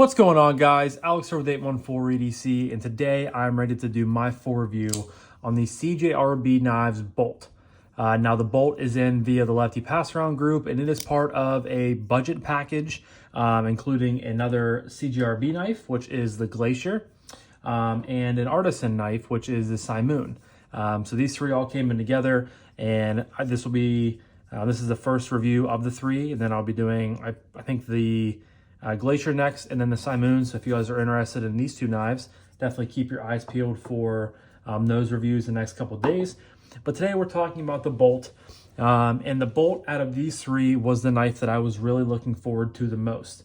What's going on, guys? Alex here with 814 EDC, and today I'm ready to do my full review on the CJRB knives Bolt. Now the Bolt is in via the Lefty passaround group, and it is part of a budget package, including another CJRB knife, which is the Glacier, and an artisan knife, which is the Simoon. So these three all came in together, and this will be this is the first review of the three, and then I'll be doing I think the Glacier next, and then the Simoon. So if you guys are interested in these two knives, definitely keep your eyes peeled for those reviews the next couple of days. But today we're talking about the Bolt, and the Bolt out of these three was the knife that I was really looking forward to the most.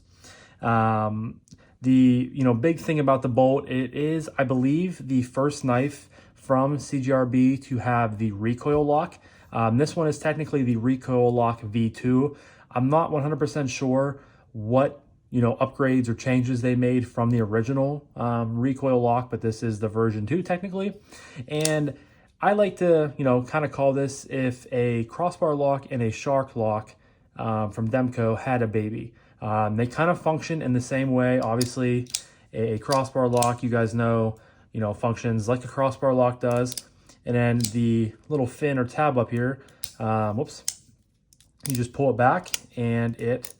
The big thing about the Bolt, it is, I believe, the first knife from CJRB to have the recoil lock. This one is technically the Recoil Lock V2. I'm not 100% sure what upgrades or changes they made from the original Recoil Lock, but this is the version 2 technically. And I like to, kind of call this if a crossbar lock and a shark lock from Demco had a baby. They kind of function in the same way. Obviously, a crossbar lock, you guys know, functions like a crossbar lock does. And then the little fin or tab up here, whoops, you just pull it back and it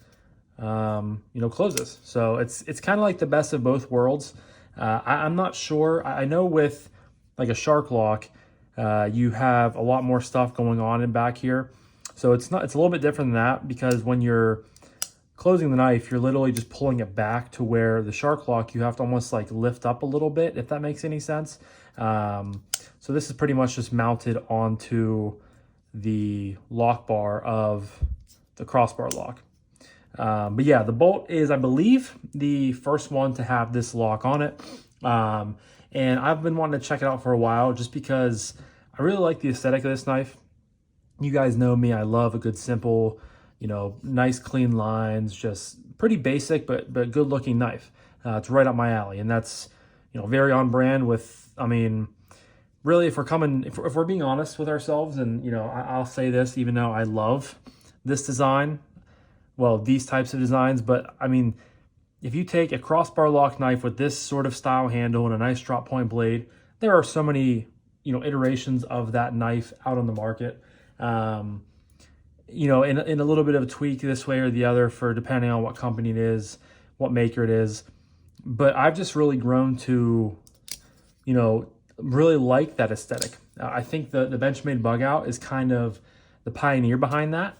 closes. So it's kind of like the best of both worlds. I'm not sure. I know with like a shark lock, you have a lot more stuff going on in back here. So it's a little bit different than that, because when you're closing the knife, you're literally just pulling it back, to where the shark lock, you have to almost like lift up a little bit, if that makes any sense. So this is pretty much just mounted onto the lock bar of the crossbar lock. But yeah, the Bolt is, I believe, the first one to have this lock on it. And I've been wanting to check it out for a while, just because I really like the aesthetic of this knife. You guys know me, I love a good simple, nice clean lines, just pretty basic, but good looking knife. It's right up my alley, and that's, very on brand with, really, if we're being honest with ourselves, and, I'll say this, even though I love this design, well, these types of designs, but if you take a crossbar lock knife with this sort of style handle and a nice drop point blade, there are so many, iterations of that knife out on the market. In a little bit of a tweak this way or the other, for depending on what company it is, what maker it is. But I've just really grown to, really like that aesthetic. I think the Benchmade bug out is kind of the pioneer behind that.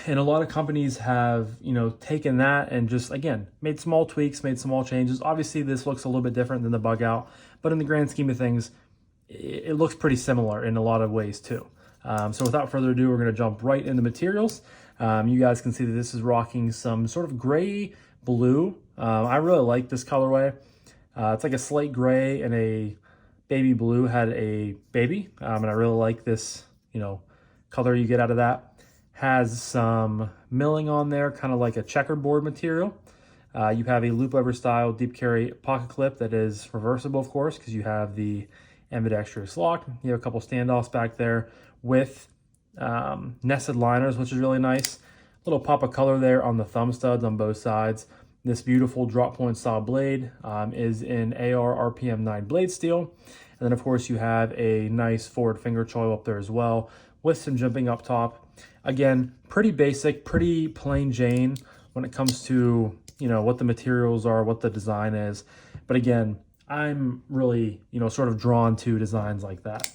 And a lot of companies have, taken that and just, again, made small tweaks, made small changes. Obviously, this looks a little bit different than the bug out, but in the grand scheme of things, it looks pretty similar in a lot of ways too. So without further ado, we're going to jump right into materials. You guys can see that this is rocking some sort of gray blue. I really like this colorway. It's like a slate gray and a baby blue had a baby. And I really like this, color you get out of that. Has some milling on there, kind of like a checkerboard material. You have a loop over style deep carry pocket clip that is reversible, of course, because you have the ambidextrous lock. You have a couple standoffs back there with nested liners, which is really nice. Little pop of color there on the thumb studs on both sides. This beautiful drop point style blade is in AR RPM 9 blade steel. And then, of course, you have a nice forward finger choil up there as well, with some jimping up top. Again, pretty basic, pretty plain Jane when it comes to, what the materials are, what the design is. But again, I'm really, sort of drawn to designs like that.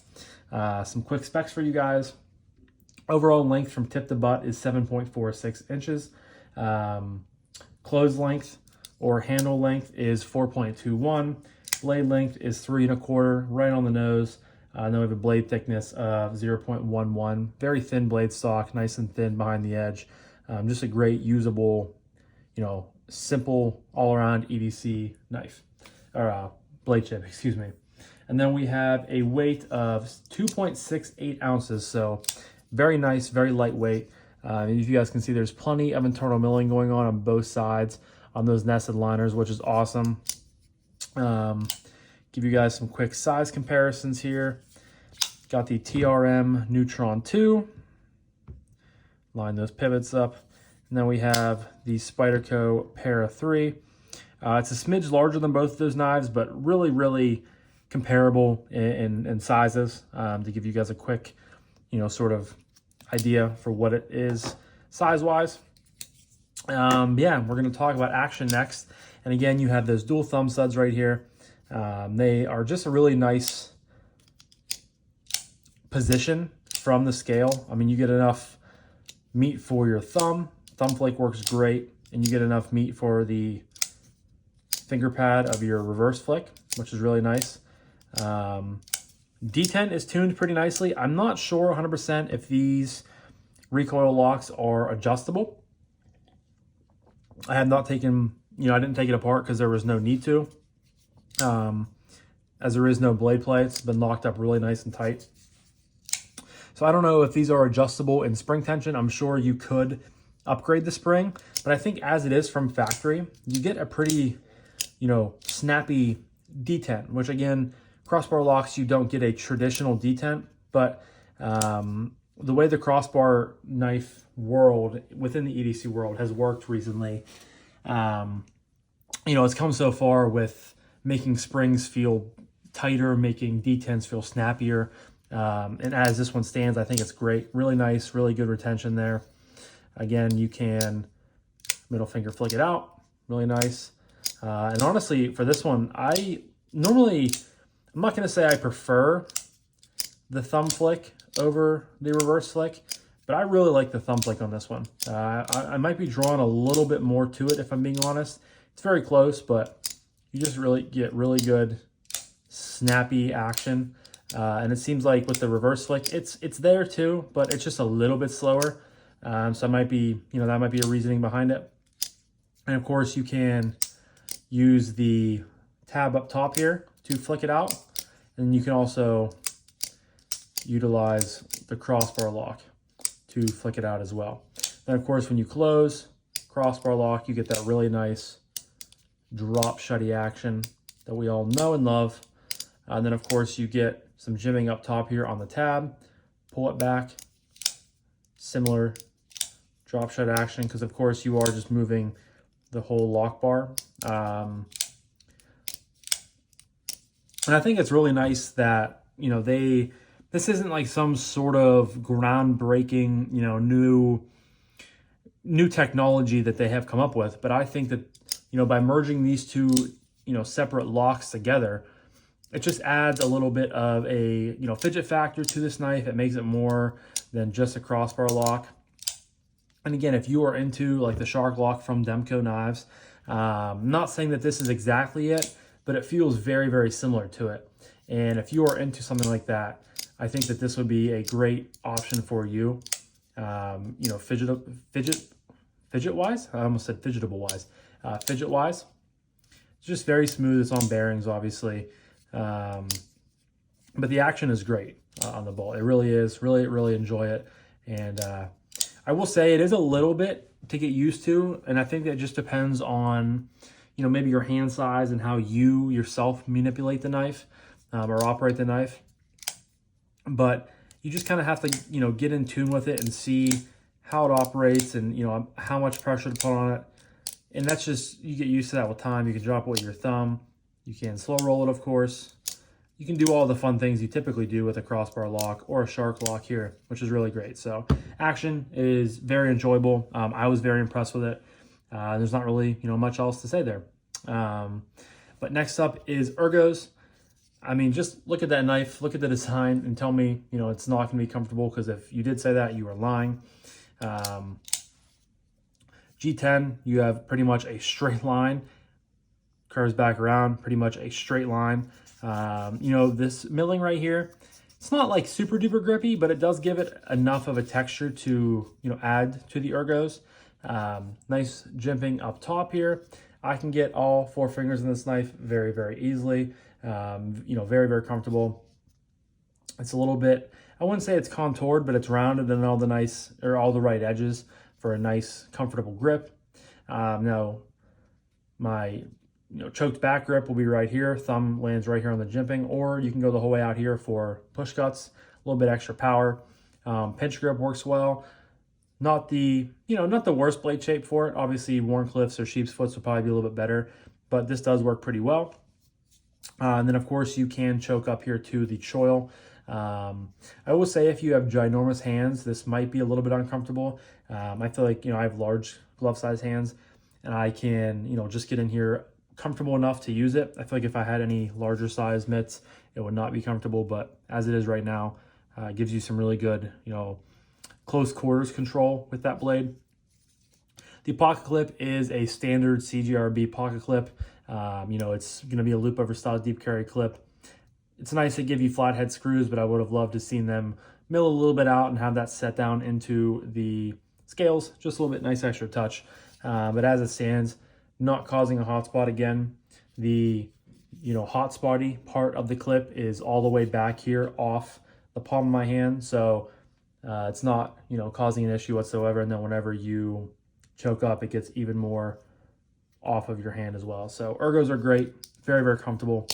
Some quick specs for you guys. Overall length from tip to butt is 7.46 inches. Close length or handle length is 4.21. Blade length is 3 1/4, right on the nose. Then we have a blade thickness of 0.11. Very thin blade stock, nice and thin behind the edge. Just a great usable, simple all-around EDC knife, or blade chip, excuse me. And then we have a weight of 2.68 ounces, so very nice, very lightweight. If you guys can see, there's plenty of internal milling going on both sides on those nested liners, which is awesome. Give you guys some quick size comparisons here. Got the TRM Neutron 2. Line those pivots up. And then we have the Spyderco Para 3. It's a smidge larger than both of those knives, but really, really comparable in sizes, to give you guys a quick, sort of idea for what it is size-wise. Yeah, we're going to talk about action next. And again, you have those dual thumb studs right here. They are just a really nice position from the scale. I mean, you get enough meat for your thumb. Thumb flake works great, and you get enough meat for the finger pad of your reverse flick, which is really nice. detent is tuned pretty nicely. I'm not sure 100% if these recoil locks are adjustable. I have not taken, I didn't take it apart because there was no need to. As there is no blade play, it's been locked up really nice and tight. So I don't know if these are adjustable in spring tension. I'm sure you could upgrade the spring, but I think as it is from factory, you get a pretty, snappy detent, which again, crossbar locks, you don't get a traditional detent, but the way the crossbar knife world within the EDC world has worked recently, it's come so far with making springs feel tighter, making detents feel snappier. And as this one stands, I think it's great. Really nice, really good retention there. Again, you can middle finger flick it out. Really nice. And honestly, for this one, I'm not going to say I prefer the thumb flick over the reverse flick, but I really like the thumb flick on this one. I might be drawing a little bit more to it if I'm being honest. It's very close, but you just really get really good snappy action. And it seems like with the reverse flick, it's there too, but it's just a little bit slower. So it might be, that might be a reasoning behind it. And of course you can use the tab up top here to flick it out. And you can also utilize the crossbar lock to flick it out as well. Then of course, when you close crossbar lock, you get that really nice drop shutty action that we all know and love. And then of course you get some jimming up top here on the tab, pull it back, similar drop shut action, because of course you are just moving the whole lock bar. And I think it's really nice that, this isn't like some sort of groundbreaking, new technology that they have come up with. But I think that, by merging these two, separate locks together, it just adds a little bit of a, fidget factor to this knife. It makes it more than just a crossbar lock. And again, if you are into like the shark lock from Demko knives, I'm not saying that this is exactly it, but it feels very, very similar to it. And if you are into something like that, I think that this would be a great option for you. Fidget wise, I almost said fidgetable wise, fidget wise. It's just very smooth. It's on bearings, obviously. But the action is great on the Bolt. It really is. Really enjoy it. And I will say it is a little bit to get used to. And I think that just depends on, maybe your hand size and how you yourself manipulate the knife or operate the knife. But you just kind of have to, get in tune with it and see how it operates and, how much pressure to put on it. And that's just, you get used to that with time. You can drop it with your thumb. You can slow roll it, of course. You can do all the fun things you typically do with a crossbar lock or a shark lock here, which is really great. So action is very enjoyable. I was very impressed with it. There's not really, much else to say there. But next up is Ergos. I mean, just look at that knife, look at the design, and tell me, it's not going to be comfortable, because if you did say that, you were lying. G10, you have pretty much a straight line, curves back around, pretty much a straight line. This milling right here, it's not like super duper grippy, but it does give it enough of a texture to, add to the Ergos. Nice jimping up top here. I can get all 4 fingers in this knife very, very easily. Very, very comfortable. It's a little bit, I wouldn't say it's contoured, but it's rounded and all the right edges for a nice, comfortable grip. Now, my choked back grip will be right here. Thumb lands right here on the jimping, or you can go the whole way out here for push cuts, a little bit extra power. Pinch grip works well. Not the, not the worst blade shape for it. Obviously, Warncliffe's or Sheepsfoot's would probably be a little bit better, but this does work pretty well. And then, of course, you can choke up here to the choil. I will say if you have ginormous hands, this might be a little bit uncomfortable. I feel like, I have large glove size hands, and I can, just get in here comfortable enough to use it. I feel like if I had any larger size mitts, it would not be comfortable, but as it is right now, it gives you some really good, close quarters control with that blade. The pocket clip is a standard CJRB pocket clip. It's going to be a loop over style deep carry clip. It's nice to give you flathead screws, but I would have loved to seen them mill a little bit out and have that set down into the scales. Just a little bit nice extra touch. But as it stands, not causing a hot spot again. The hot spotty part of the clip is all the way back here off the palm of my hand. So it's not, causing an issue whatsoever. And then whenever you choke up, it gets even more off of your hand as well. So ergos are great, very, very comfortable.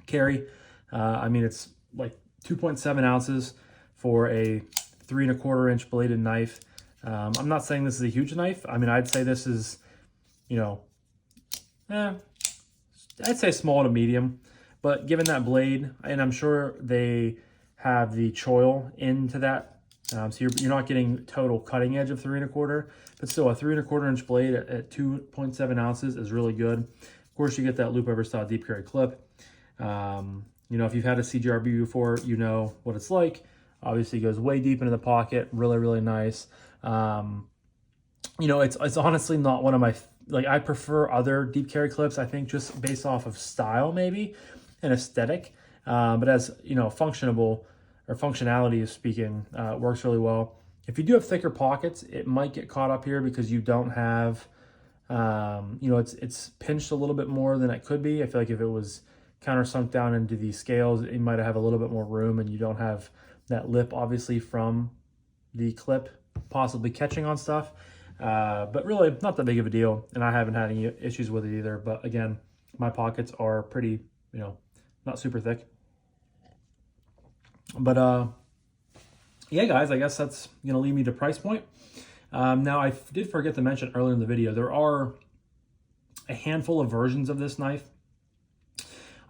Carry, it's like 2.7 ounces for a 3 1/4 inch bladed knife. I'm not saying this is a huge knife. I'd say this is, I'd say small to medium, but given that blade, and I'm sure they have the choil into that, so you're not getting total cutting edge of 3 1/4, but still a 3 1/4 inch blade at 2.7 ounces is really good. Of course, you get that loop over style deep carry clip. If you've had a CJRB before, you know what it's like. Obviously, it goes way deep into the pocket. Really, really nice. It's honestly not one of my, I prefer other deep carry clips, I think, just based off of style maybe and aesthetic. But as, functionality is speaking, works really well. If you do have thicker pockets, it might get caught up here because you don't have, it's pinched a little bit more than it could be. I feel like if it was countersunk down into the scales, it might have a little bit more room, and you don't have that lip, obviously, from the clip possibly catching on stuff. But really, not that big of a deal, and I haven't had any issues with it either. But again, my pockets are pretty, not super thick. But yeah, guys, I guess that's going to lead me to price point. Now, I did forget to mention earlier in the video, there are a handful of versions of this knife.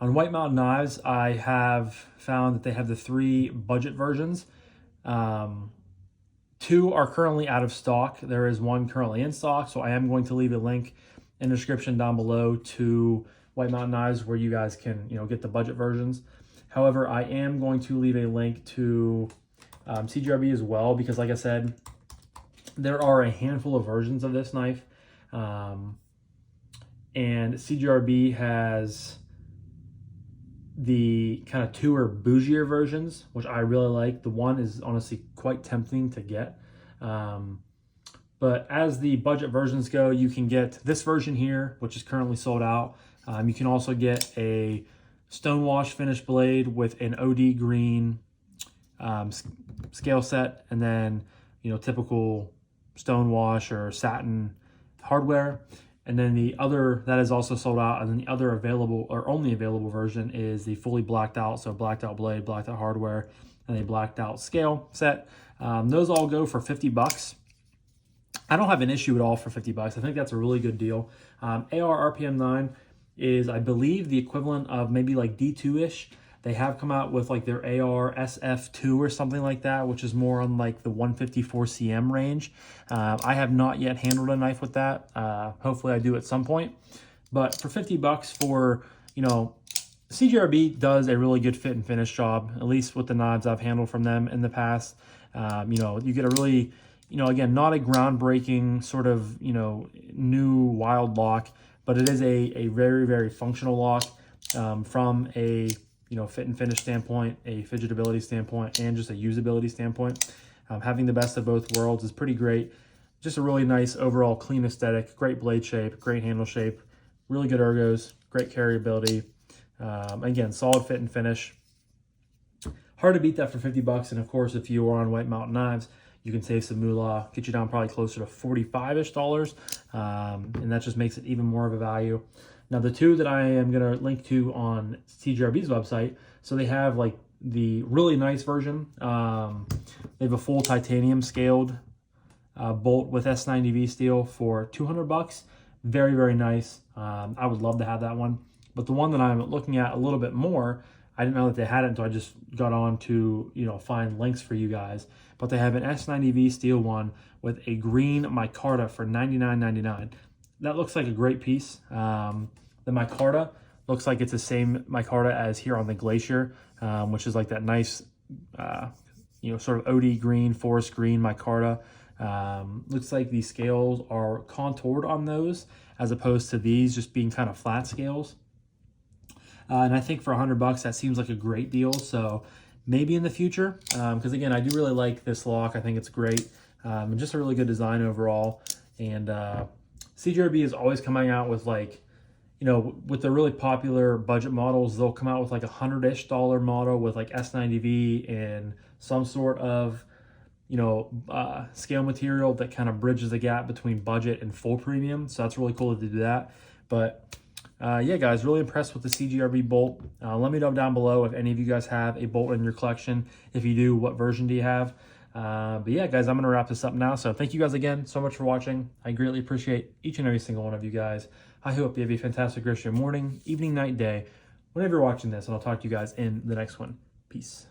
On White Mountain Knives, I have found that they have the 3 budget versions. 2 are currently out of stock. There is 1 currently in stock, so I am going to leave a link in the description down below to White Mountain Knives where you guys can, get the budget versions. However, I am going to leave a link to CJRB as well, because like I said, there are a handful of versions of this knife. And CJRB has the kind of 2 or bougier versions, which I really like. The 1 is honestly quite tempting to get. But as the budget versions go, you can get this version here, which is currently sold out. You can also get a stonewash finished blade with an OD green scale set, and then typical stonewash or satin hardware. And then the other that is also sold out, and then the other available or only available version is the fully blacked out, so blacked out blade, blacked out hardware, and a blacked out scale set. Those all go for $50. I don't have an issue at all for $50. I think that's a really good deal. AR RPM 9 is, I believe, the equivalent of maybe like D2-ish. They have come out with like their AR SF2 or something like that, which is more on like the 154 cm range. I have not yet handled a knife with that. Hopefully I do at some point. But for $50 for, CJRB does a really good fit and finish job, at least with the knives I've handled from them in the past. You get a really, again, not a groundbreaking sort of, new wild lock, but it is a very, very functional lock from a, fit and finish standpoint, a fidgetability standpoint, and just a usability standpoint. Having the best of both worlds is pretty great. Just a really nice overall clean aesthetic, great blade shape, great handle shape, really good ergos, great carryability. Again, solid fit and finish. Hard to beat that for $50. And of course, if you are on White Mountain Knives, you can save some moolah, get you down probably closer to $45-ish. And that just makes it even more of a value. Now, the two that I am going to link to on CJRB's website, so they have like the really nice version. They have a full titanium scaled Bolt with S90V steel for $200. Very, very nice. I would love to have that one. But the one that I'm looking at a little bit more, I didn't know that they had it until I just got on to, find links for you guys. But they have an S90V steel one with a green micarta for $99.99. That looks like a great piece. The micarta looks like it's the same micarta as here on the Glacier, which is like that nice, sort of OD green, forest green micarta. Looks like the scales are contoured on those as opposed to these just being kind of flat scales. And I think for $100, that seems like a great deal. So maybe in the future, because again, I do really like this lock. I think it's great, and just a really good design overall. And CJRB is always coming out with with the really popular budget models, they'll come out with like $100-ish model with like S90V and some sort of scale material that kind of bridges the gap between budget and full premium. So that's really cool to do that. But yeah, guys, really impressed with the CJRB Bolt. Let me know down below if any of you guys have a Bolt in your collection. If you do, what version do you have? But yeah, guys, I'm going to wrap this up now. So thank you guys again so much for watching. I greatly appreciate each and every single one of you guys. I hope you have a fantastic rest of your morning, evening, night, day, whenever you're watching this, and I'll talk to you guys in the next one. Peace.